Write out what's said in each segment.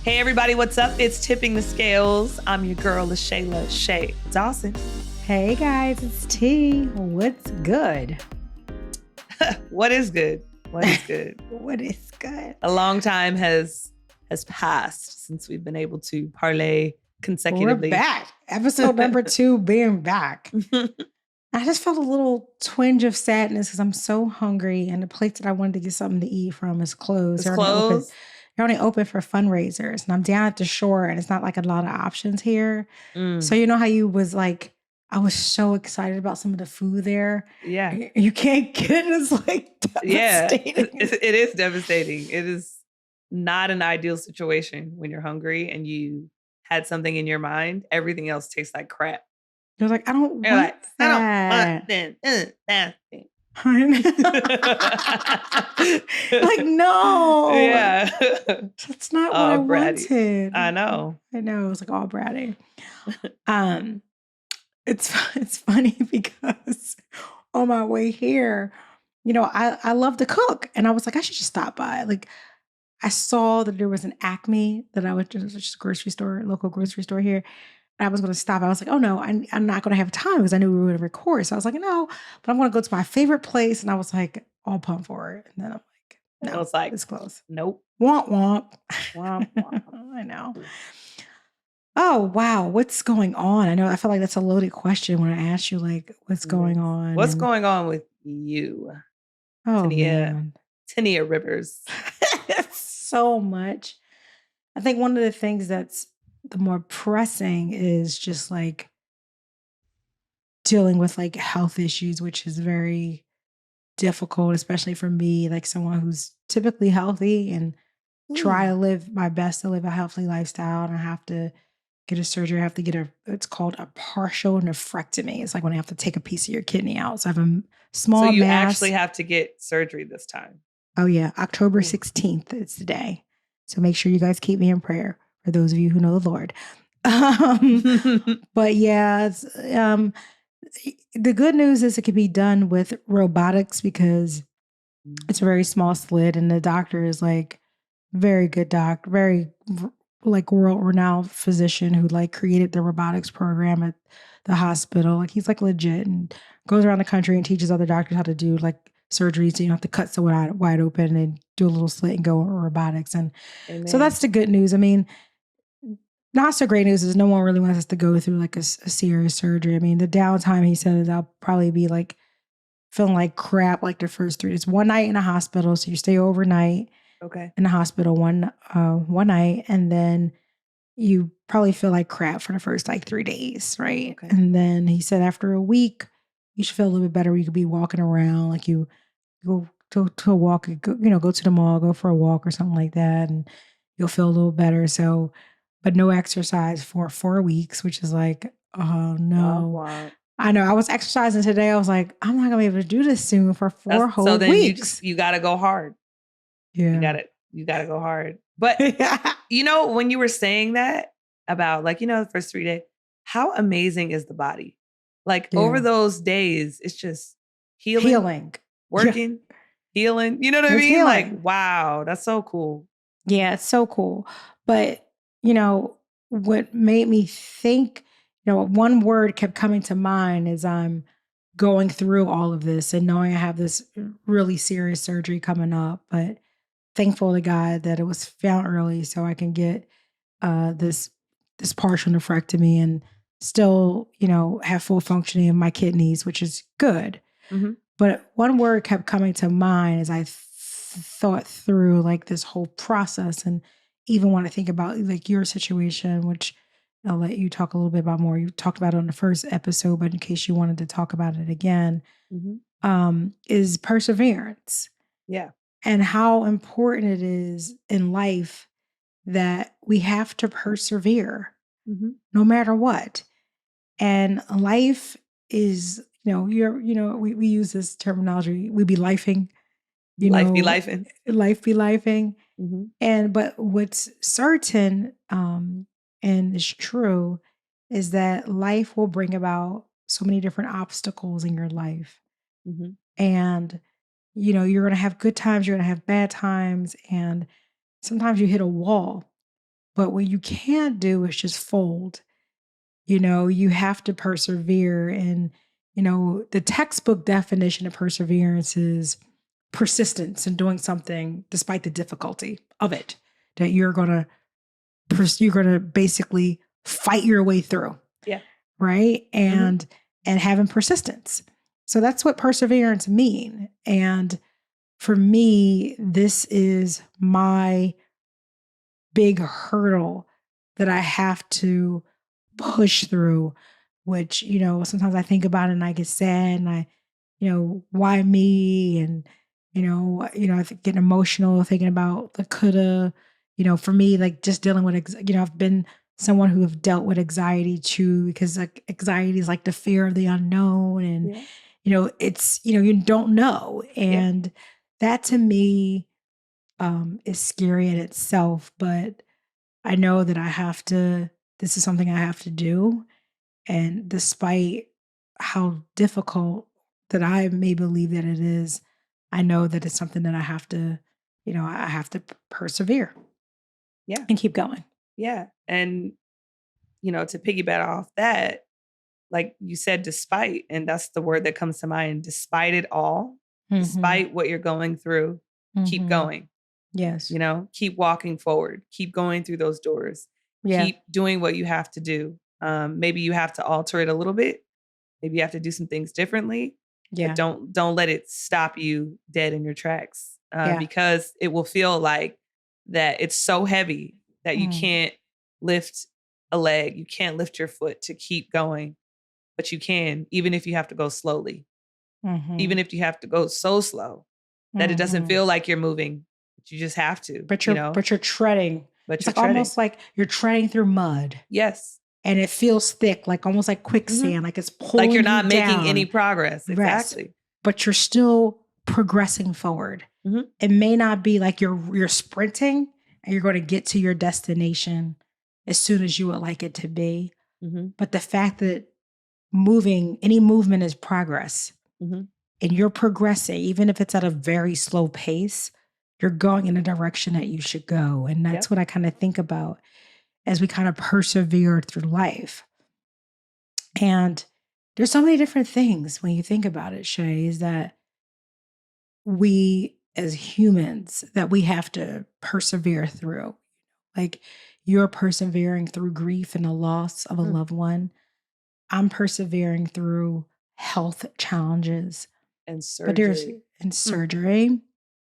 Hey everybody, what's up? It's Tipping the Scales. I'm your girl, LaShayla Shay Dawson. Hey guys, it's T. What's good? What is good? What is good? What is good? A long time has passed since we've been able to parlay consecutively. We're back. Episode number 2 being back. I just felt a little twinge of sadness because I'm so hungry and the place that I wanted to get something to eat from is closed. It's closed. They're only open for fundraisers. And I'm down at the shore and it's not like a lot of options here. So you know how you was like, I was so excited about some of the food there. Yeah. You can't get it. It's like devastating. Yeah, it is devastating. It is not an ideal situation when you're hungry and you had something in your mind. Everything else tastes like crap. You're like, I don't You're want like, that. I don't want that thing. Like, no. Yeah. That's not what I wanted. I know. It was like all bratty. It's funny because on my way here, I love to cook. And I was like, I should just stop by. Like, I saw that there was an Acme that I went to, just a grocery store, local grocery store here. I was going to stop. I was like, oh no, I'm not going to have time because I knew we were going to record. So I was like, no, but I'm going to go to my favorite place. And I was like, all pumped for it. And then I'm like, no, it's like, it's close. Nope. Womp womp. Womp womp. I know. Oh, wow. What's going on? I feel like that's a loaded question when I ask you, like, what's going on? What's going on with you? Oh, man. Tania Rivers. So much. I think one of the things that's the more pressing is just like dealing with like health issues, which is very difficult, especially for me, like someone who's typically healthy and try to live my best to live a healthy lifestyle. And I have to get a surgery. I have to get it's called a partial nephrectomy. It's like when I have to take a piece of your kidney out. So I have a small So you mass. actually have to get surgery this time. Oh yeah. October 16th is the day. So make sure you guys keep me in prayer for those of you who know the Lord. But yeah, the good news is it can be done with robotics because it's a very small slit and the doctor is like very good doctor, very like world-renowned physician who like created the robotics program at the hospital. Like he's like legit and goes around the country and teaches other doctors how to do like surgeries. So you don't have to cut so wide open and do a little slit and go with robotics. And so that's the good news. I mean, not so great news is no one really wants us to go through like a serious surgery. I mean, the downtime he said is I'll probably be like feeling like crap like the first 3 days. One night in a hospital, so you stay overnight. Okay. In the hospital one night, and then you probably feel like crap for the first like 3 days, right? Okay. And then he said after a week, you should feel a little bit better. You could be walking around, like you go to a walk, go to the mall, go for a walk or something like that, and you'll feel a little better. So, but no exercise for 4 weeks, which is like, oh no. Oh, wow. I know. I was exercising today. I was like, I'm not gonna be able to do this soon for 4 whole weeks. So then weeks. You gotta go hard. Yeah. You gotta go hard. But when you were saying that about like, the first 3 days, how amazing is the body? Like over those days, it's just healing. Working, healing. You know what I mean? Healing. Like, wow, that's so cool. Yeah, it's so cool. But, what made me think, one word kept coming to mind as I'm going through all of this and knowing I have this really serious surgery coming up, but thankful to God that it was found early so I can get this partial nephrectomy and still, have full functioning of my kidneys, which is good. Mm-hmm. But one word kept coming to mind as I thought through like this whole process and even want to think about like your situation, which I'll let you talk a little bit about more. You talked about it on the first episode, but in case you wanted to talk about it again, is perseverance. Yeah. And how important it is in life that we have to persevere no matter what. And life is, we use this terminology, we be lifing. Life be lifing. Life be lifing. Mm-hmm. But what's certain and is true is that life will bring about so many different obstacles in your life. Mm-hmm. And you're going to have good times, you're going to have bad times. And sometimes you hit a wall. But what you can't do is just fold. You have to persevere. And, the textbook definition of perseverance is persistence in doing something despite the difficulty of it, that you're going to basically fight your way through. Yeah. Right. And having persistence. So that's what perseverance mean. And for me, this is my big hurdle that I have to push through, which, sometimes I think about it and I get sad and why me? And, I get emotional thinking about the coulda, for me, like just dealing with, I've been someone who have dealt with anxiety too, because like anxiety is like the fear of the unknown. And, it's, you don't know. And that to me is scary in itself, but I know that this is something I have to do. And despite how difficult that I may believe that it is, I know that it's something that I have to, I have to persevere. Yeah. And keep going. Yeah. And, to piggyback off that, like you said, despite, and that's the word that comes to mind, despite it all, despite what you're going through, keep going. Yes. Keep walking forward, keep going through those doors, keep doing what you have to do. Maybe you have to alter it a little bit. Maybe you have to do some things differently. Yeah. But don't let it stop you dead in your tracks, because it will feel like that it's so heavy that you can't lift a leg, you can't lift your foot to keep going, but you can, even if you have to go slowly, even if you have to go so slow that it doesn't feel like you're moving, but you just have to. But you're treading. It's like treading. Almost like you're treading through mud. Yes. And it feels thick, like almost like quicksand, like it's pulling like you're not making down. any progress. Exactly. Rest, but you're still progressing forward. It may not be like you're sprinting and you're going to get to your destination as soon as you would like it to be. But the fact that any movement is progress, and you're progressing, even if it's at a very slow pace, you're going in a direction that you should go. And that's what I kind of think about as we kind of persevere through life. And there's so many different things when you think about it, Shay, is that we as humans that we have to persevere through. Like you're persevering through grief and the loss of a loved one. I'm persevering through health challenges and surgery.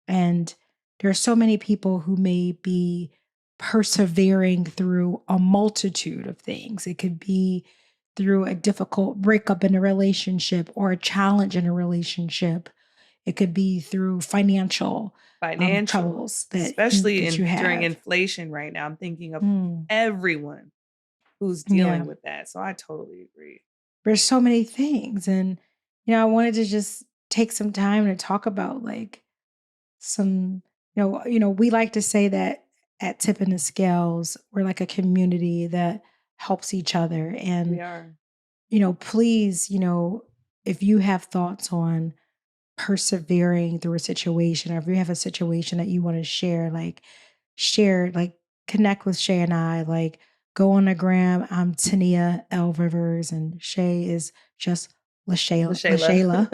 And there are so many people who may be persevering through a multitude of things. It could be through a difficult breakup in a relationship or a challenge in a relationship. It could be through financial troubles that especially you have. During inflation right now. I'm thinking of everyone who's dealing with that. So I totally agree. There's so many things. And, I wanted to just take some time to talk about like some, we like to say that at Tipping the Scales, we're like a community that helps each other. And, we are. Please, if you have thoughts on persevering through a situation, or if you have a situation that you want to share, connect with Shay and I, like go on the gram. I'm Tania L. Rivers and Shay is just LaShayla.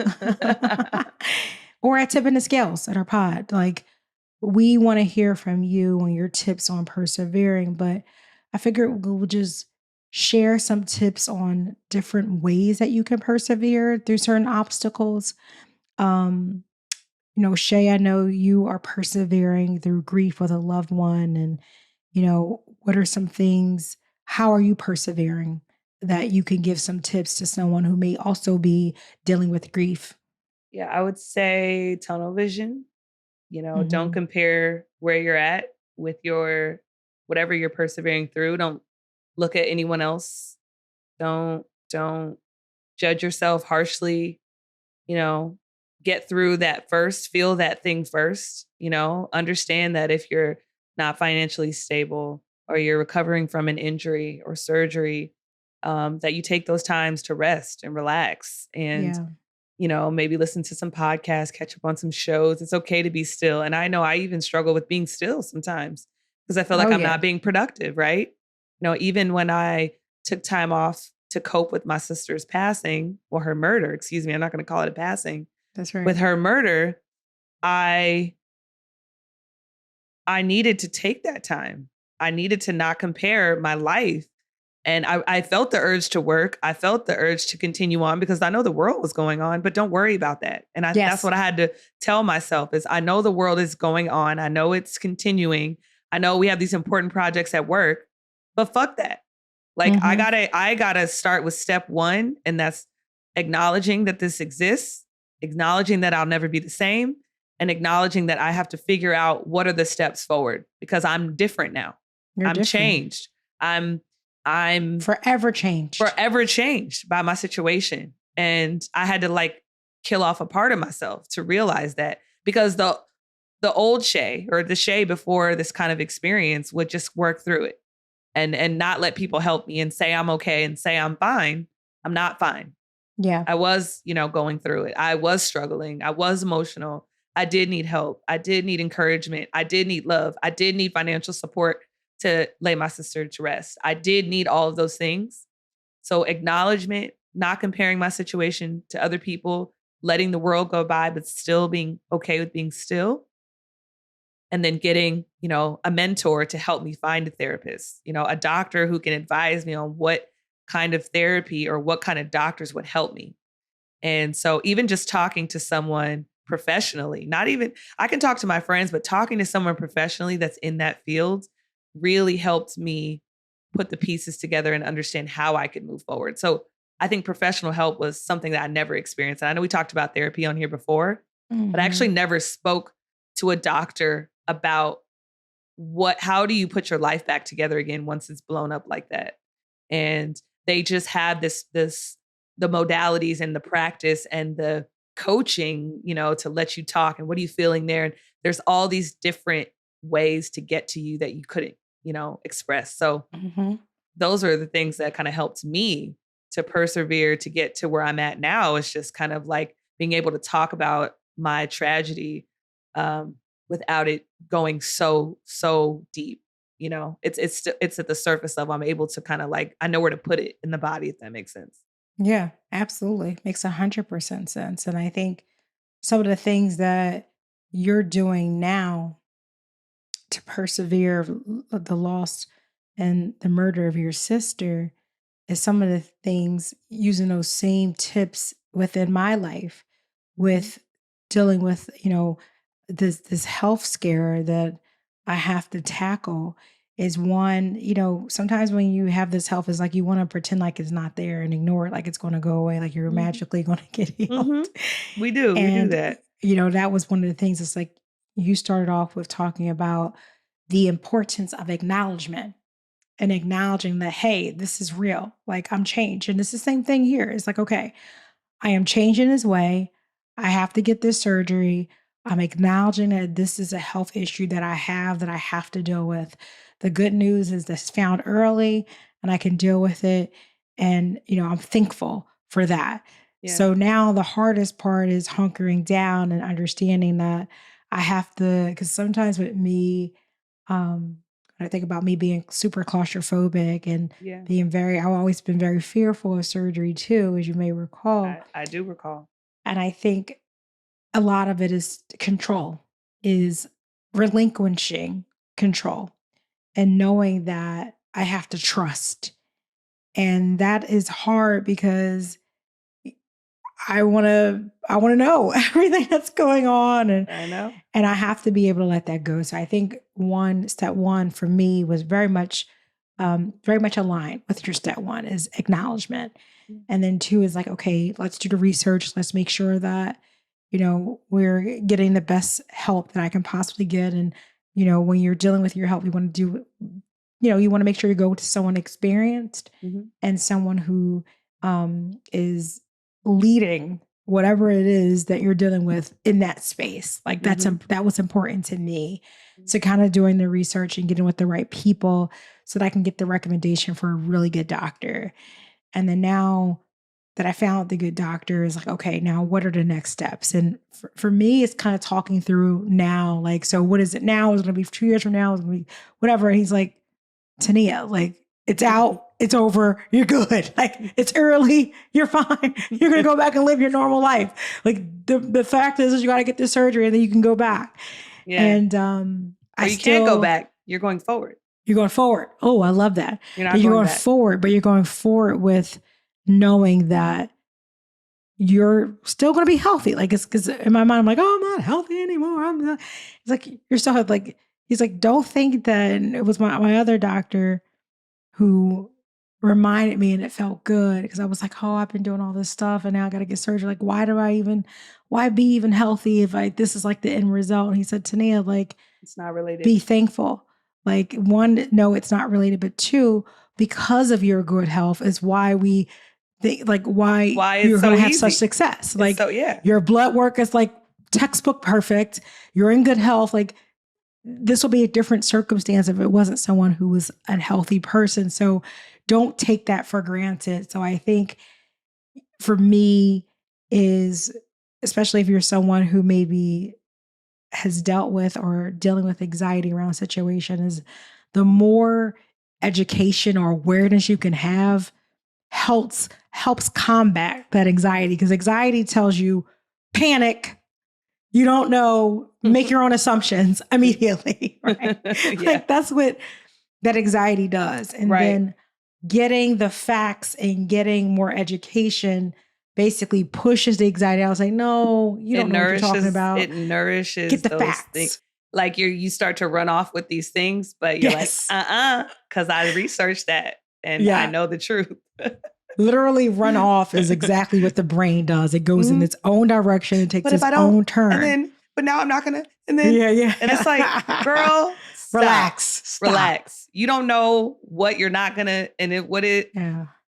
Or at Tipping the Scales at our pod. Like we want to hear from you on your tips on persevering, but I figured we'll just share some tips on different ways that you can persevere through certain obstacles. Shay, I know you are persevering through grief with a loved one. And, what are some things, how are you persevering that you can give some tips to someone who may also be dealing with grief? Yeah, I would say tunnel vision. Don't compare where you're at with whatever you're persevering through. Don't look at anyone else. Don't judge yourself harshly. Get through that first, feel that thing first, understand that if you're not financially stable or you're recovering from an injury or surgery, that you take those times to rest and relax and, maybe listen to some podcasts, catch up on some shows. It's okay to be still. And I know I even struggle with being still sometimes because I feel like I'm not being productive, right? Even when I took time off to cope with my sister's passing, or her murder, excuse me, I'm not going to call it a passing. That's right. With her murder, I needed to take that time. I needed to not compare my life. And I felt the urge to work. I felt the urge to continue on because I know the world was going on, but don't worry about that. And that's what I had to tell myself is I know the world is going on. I know it's continuing. I know we have these important projects at work, but fuck that. Like I gotta start with step one. And that's acknowledging that this exists, acknowledging that I'll never be the same, and acknowledging that I have to figure out what are the steps forward because I'm different now. I'm changed. I'm forever changed by my situation. And I had to kill off a part of myself to realize that, because the old Shay, or the Shay before this kind of experience, would just work through it and not let people help me and say I'm okay and say I'm fine. I'm not fine. Yeah. I was, going through it. I was struggling. I was emotional. I did need help. I did need encouragement. I did need love. I did need financial support to lay my sister to rest. I did need all of those things. So acknowledgement, not comparing my situation to other people, letting the world go by, but still being okay with being still. And then getting, a mentor to help me find a therapist, a doctor who can advise me on what kind of therapy or what kind of doctors would help me. And so even just talking to someone professionally, I can talk to my friends, but talking to someone professionally that's in that field really helped me put the pieces together and understand how I could move forward. So I think professional help was something that I never experienced. And I know we talked about therapy on here before, but I actually never spoke to a doctor about how do you put your life back together again once it's blown up like that. And they just have the modalities and the practice and the coaching, to let you talk and what are you feeling there. And there's all these different ways to get to you that you couldn't, express. So those are the things that kind of helped me to persevere to get to where I'm at now. It's just kind of like being able to talk about my tragedy without it going so deep. It's at the surface level. I'm able to kind of I know where to put it in the body, if that makes sense. Yeah, absolutely. Makes 100% sense. And I think some of the things that you're doing now to persevere the loss and the murder of your sister is some of the things using those same tips within my life with dealing with, this health scare that I have to tackle is one, sometimes when you have this health, it's like you want to pretend like it's not there and ignore it, like it's going to go away, like you're magically going to get healed. We do that. That was one of the things. It's like you started off with talking about the importance of acknowledgement and acknowledging that, hey, this is real. Like I'm changed. And it's the same thing here. It's like, okay, I am changing this way. I have to get this surgery. I'm acknowledging that this is a health issue that I have to deal with. The good news is that's found early and I can deal with it. And, I'm thankful for that. Yeah. So now the hardest part is hunkering down and understanding that I have to, because sometimes with me, I think about me being super claustrophobic and being I've always been very fearful of surgery too, as you may recall. I do recall. And I think a lot of it is is relinquishing control and knowing that I have to trust. And that is hard because I want to know everything that's going on. And I know. And I have to be able to let that go. So I think step one for me was very much aligned with your step one is acknowledgement. And then two is like, okay, let's do the research. Let's make sure that, we're getting the best help that I can possibly get. And, when you're dealing with your help, you want to do, you want to make sure you go to someone experienced and someone who is leading whatever it is that you're dealing with in that space. Like that was important to me. So kind of doing the research and getting with the right people so that I can get the recommendation for a really good doctor. And then now that I found the good doctor is like, okay, now what are the next steps? And for me, it's kind of talking through now, like, so what is it now? Is it going to be 2 years from now? Is it going to be whatever? And he's like, Tania, like, it's out, it's over, you're good. Like, it's early, you're fine. You're going to go back and live your normal life. Like, the fact is you got to get this surgery and then you can go back. Yeah. And or you can't go back. You're going forward. You're going forward. Oh, I love that. You're not but you're going going forward, but you're going forward with knowing that you're still going to be healthy. Like, it's because in my mind, I'm like, oh, I'm not healthy anymore. I'm not. It's like, you're still like, he's like, don't think that. And it was my other doctor who reminded me, and it felt good because I was like, oh, I've been doing all this stuff and now I got to get surgery. Like, why be even healthy if this is like the end result? And he said, Tania, like, it's not related. Be thankful. Like, one, no, it's not related, but two, because of your good health is why we think, like, why you're going to have such success. Like, your blood work is like textbook perfect. You're in good health. Like, this will be a different circumstance if it wasn't someone who was a healthy person. So don't take that for granted. So I think for me is, especially if you're someone who maybe has dealt with or dealing with anxiety around a situation, is the more education or awareness you can have helps combat that anxiety. Because anxiety tells you panic, you don't know, make your own assumptions immediately, right? Like, that's what that anxiety does. And then getting the facts and getting more education basically pushes the anxiety. I was like, no, you don't know what you're talking about. It nourishes Get the those facts. Things. Like, you start to run off with these things, but you're like, because I researched that and I know the truth. Literally run off is exactly what the brain does. It goes in its own direction and takes its own turn. But now I'm not going to. And then, and it's like, girl, relax. Relax. You don't know what you're not going to, and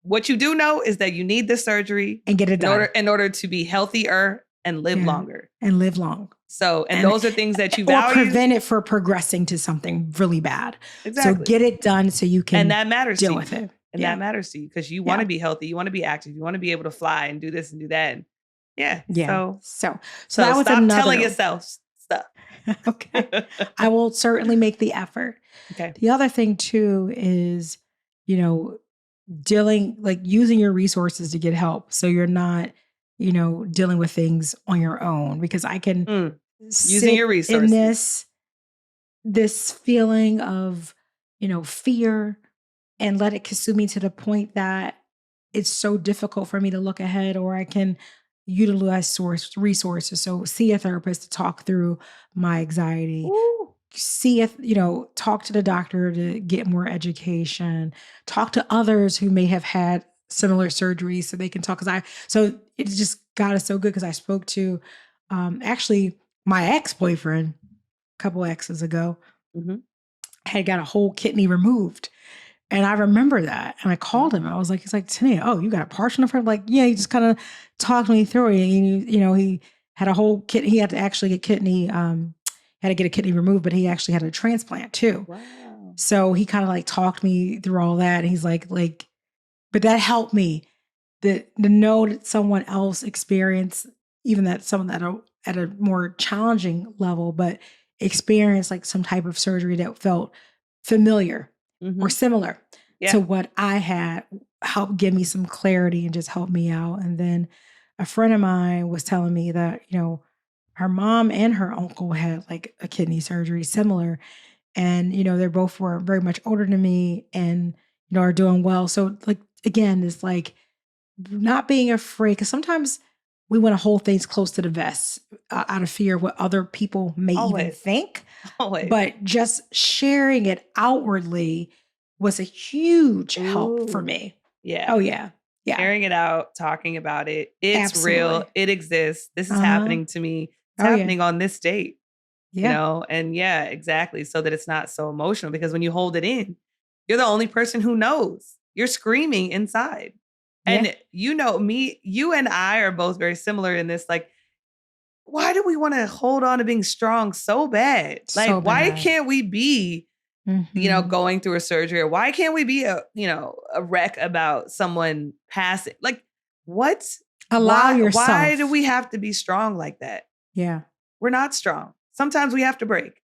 what you do know is that you need the surgery and get it done in order to be healthier and live longer. And live long. So, and those are things that you value. Or prevent it from progressing to something really bad. Exactly. So get it done so you can and that matters deal with it. And that matters to you because you want to be healthy. You want to be active. You want to be able to fly and do this and do that. And So that was stop telling yourself stuff. Okay. I will certainly make the effort. Okay. The other thing too is, using your resources to get help. So you're not, dealing with things on your own, because I can using your resources in this feeling of, fear, and let it consume me to the point that it's so difficult for me to look ahead, or I can utilize resources. So see a therapist to talk through my anxiety. Ooh. See if, talk to the doctor to get more education, talk to others who may have had similar surgeries so they can talk. So it just got us so good because I spoke to actually my ex-boyfriend a couple exes ago, had got a whole kidney removed. And I remember that. And I called him. I was like, he's like, Tania, oh, you got a partial in front? Like, yeah, he just kind of talked me through it. And, he had a whole kidney. He had to actually get had to get a kidney removed, but he actually had a transplant too. Wow. So he kind of talked me through all that. And he's like, but that helped me to know that someone else experienced, even that someone that at a more challenging level, but experienced like some type of surgery that felt familiar or similar to what I had, helped give me some clarity and just help me out. And then a friend of mine was telling me that, her mom and her uncle had like a kidney surgery similar. And, they both were very much older than me and, are doing well. So like, again, it's like not being afraid, because sometimes we want to hold things close to the vest out of fear of what other people may even think. But just sharing it outwardly was a huge help for me. Yeah. Oh, yeah. Yeah. Sharing it out, talking about it. It's real. It exists. This is happening to me. It's happening on this date. And exactly. So that it's not so emotional, because when you hold it in, you're the only person who knows. You're screaming inside. And me, you and I are both very similar in this. Like, why do we want to hold on to being strong so bad? Like, why can't we be, going through a surgery? Or why can't we be a wreck about someone passing? Like, What? Allow yourself. Why do we have to be strong like that? Yeah. We're not strong. Sometimes we have to break.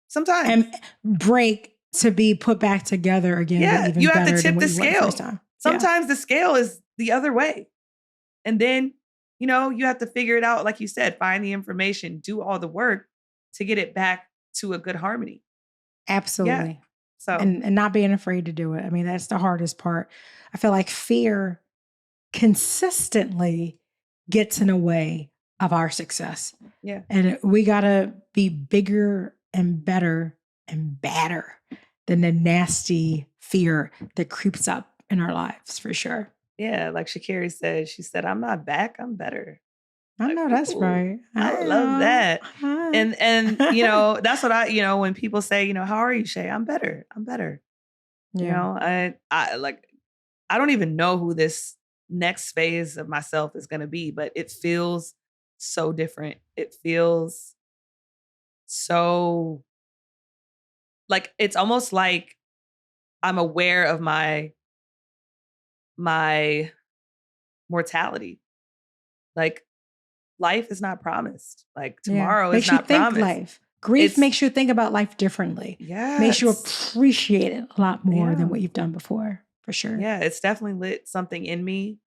Sometimes. And break to be put back together again. Yeah, even you have better to tip than the what you were the scale. first time. Sometimes the scale is the other way. And then, you have to figure it out. Like you said, find the information, do all the work to get it back to a good harmony. Absolutely. Yeah. So, and not being afraid to do it. I mean, that's the hardest part. I feel like fear consistently gets in the way of our success. Yeah. And we got to be bigger and better and badder than the nasty fear that creeps up in our lives, for sure. Yeah. Like Sha'Carri said, she said, I'm not back, I'm better. I know that's right. I love that. And that's what when people say, how are you, Shay? I'm better. I'm better. Yeah. I don't even know who this next phase of myself is going to be, but it feels so different. It feels so like, it's almost like I'm aware of my mortality. Like, life is not promised. Like, tomorrow is not promised. Life. Grief makes you think about life differently. Yeah. Makes you appreciate it a lot more than what you've done before, for sure. Yeah, it's definitely lit something in me.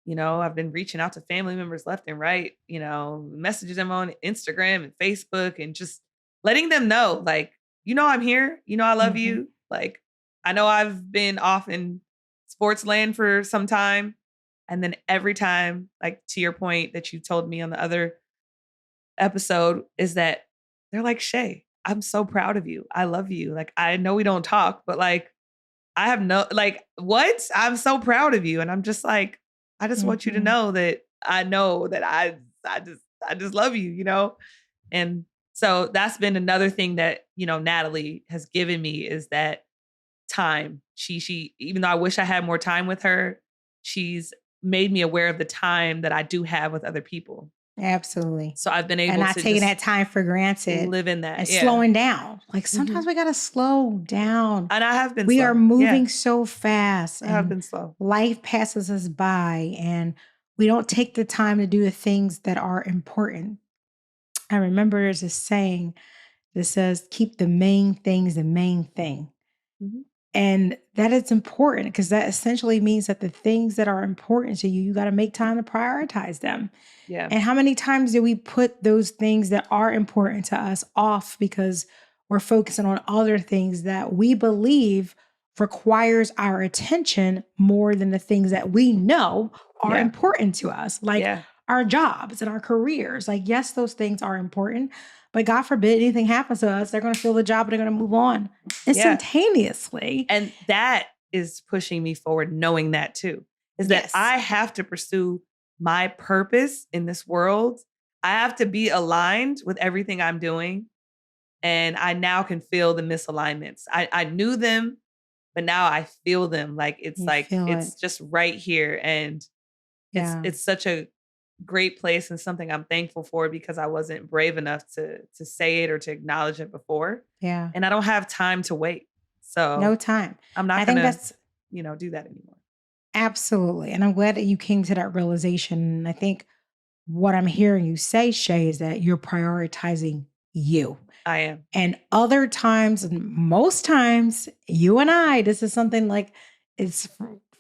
I've been reaching out to family members left and right, messaging them on Instagram and Facebook and just letting them know, like, I'm here. I love you. Like, I know I've been off in sports land for some time. And then every time, like, to your point that you told me on the other episode, is that they're like, Shay, I'm so proud of you. I love you. Like, I know we don't talk, but like, I have what? I'm so proud of you. And I'm just like, I just want you to know that I know that I just love you, And so that's been another thing that, Natalie has given me is that time. She, even though I wish I had more time with her, she's made me aware of the time that I do have with other people. Absolutely. So I've been able and not to taking that time for granted. Live in that. And slowing down. Like sometimes we got to slow down. And I have been We slow. are moving so fast. I have been slow. Life passes us by and we don't take the time to do the things that are important. I remember there's a saying that says, keep the main things the main thing. And that is important because that essentially means that the things that are important to you, you got to make time to prioritize them. Yeah. And how many times do we put those things that are important to us off because we're focusing on other things that we believe requires our attention more than the things that we know are important to us, like our jobs and our careers. Like, yes, those things are important, but God forbid anything happens to us, they're going to fill the job and they're going to move on instantaneously. And that is pushing me forward, knowing that too, is that I have to pursue my purpose in this world. I have to be aligned with everything I'm doing. And I now can feel the misalignments. I knew them, but now I feel them. Like, it's just right here. And it's such a great place and something I'm thankful for because I wasn't brave enough to say it or to acknowledge it before. Yeah. And I don't have time to wait. So no time. I'm not going to, do that anymore. Absolutely. And I'm glad that you came to that realization. And I think what I'm hearing you say, Shay, is that you're prioritizing you. I am. And other times, and most times, you and I, this is something like it's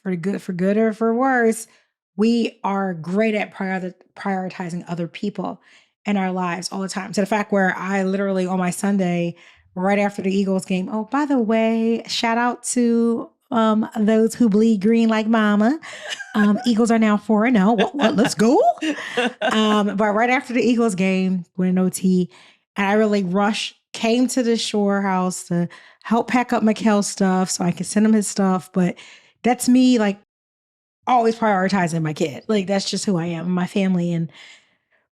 for good or for worse. We are great at prioritizing other people in our lives all the time. To the fact where I literally on my Sunday, right after the Eagles game, oh, by the way, shout out to those who bleed green like mama. Eagles are now 4-0. What? Let's go. But right after the Eagles game, went in OT, and I really came to the Shore house to help pack up Mikkel's stuff so I could send him his stuff. But that's me, like, always prioritizing my kid. Like, that's just who I am, my family. And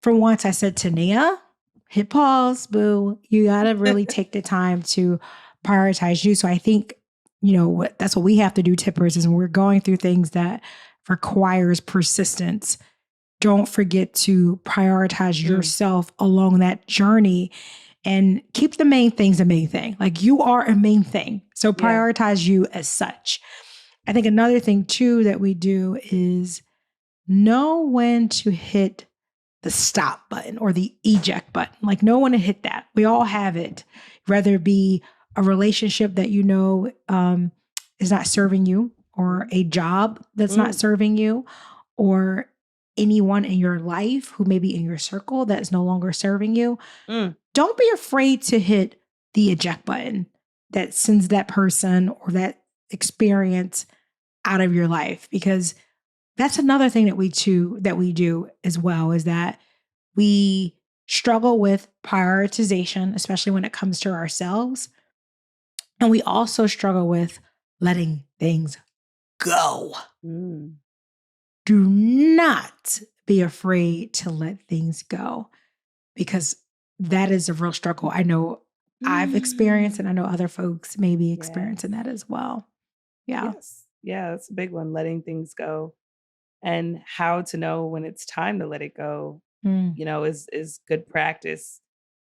for once I said to Nia, hit pause, boo. You got to really take the time to prioritize you. So I think, that's what we have to do, tippers, is when we're going through things that requires persistence, don't forget to prioritize yourself along that journey and keep the main things the main thing. Like, you are a main thing. So prioritize you as such. I think another thing too that we do is know when to hit the stop button or the eject button. Like, know when to hit that. We all have it, whether it be a relationship that is not serving you, or a job that's not serving you, or anyone in your life who may be in your circle that is no longer serving you. Don't be afraid to hit the eject button that sends that person or that experience out of your life, because that's another thing that we do as well, is that we struggle with prioritization, especially when it comes to ourselves. And we also struggle with letting things go. Do not be afraid to let things go, because that is a real struggle. I know I've experienced, and I know other folks may be experiencing that as well. Yeah. Yes. Yeah, that's a big one, letting things go. And how to know when it's time to let it go, is good practice.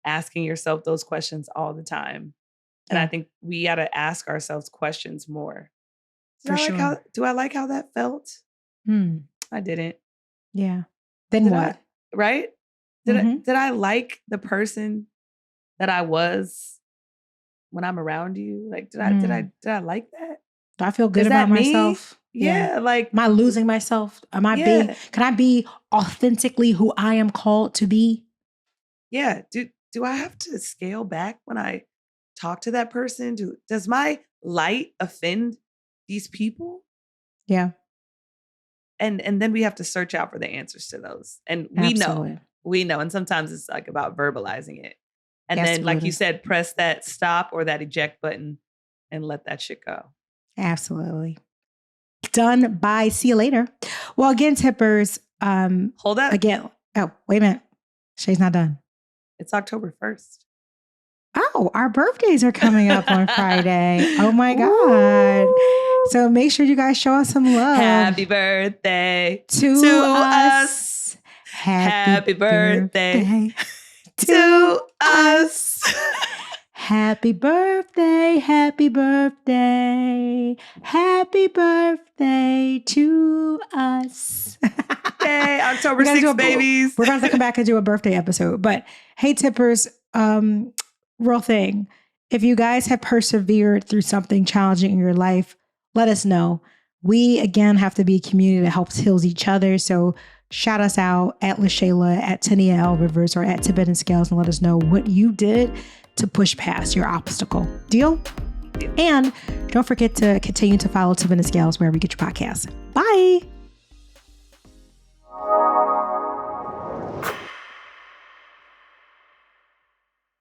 Asking yourself those questions all the time. And I think we got to ask ourselves questions more. Do I like how that felt? I didn't. Yeah. Then what? Right? Did I like the person that I was when I'm around you? Like, did I like that? Do I feel good about myself? Yeah. Like, am I losing myself? Can I be authentically who I am called to be? Yeah. Do I have to scale back when I talk to that person? Does my light offend these people? Yeah. And then we have to search out for the answers to those. And we know. And sometimes it's like about verbalizing it. And then, like you said, press that stop or that eject button and let that shit go. Absolutely. Done. Bye. See you later. Well, again, tippers. Hold up. Again. Oh, wait a minute. Shay's not done. It's October 1st. Oh, our birthdays are coming up on Friday. Oh my God. So make sure you guys show us some love. Happy birthday to us. Happy birthday to us. Happy birthday, happy birthday, happy birthday to us. Hey, October 6th, babies. We're going to come back and do a birthday episode. But hey, tippers, real thing. If you guys have persevered through something challenging in your life, let us know. We, again, have to be a community that helps heals each other. So shout us out at LaShayla, at Tania L. Rivers, or at Tibetan Scales, and let us know what you did to push past your obstacle. Deal? And don't forget to continue to follow Tibetan Scales wherever you get your podcasts. Bye.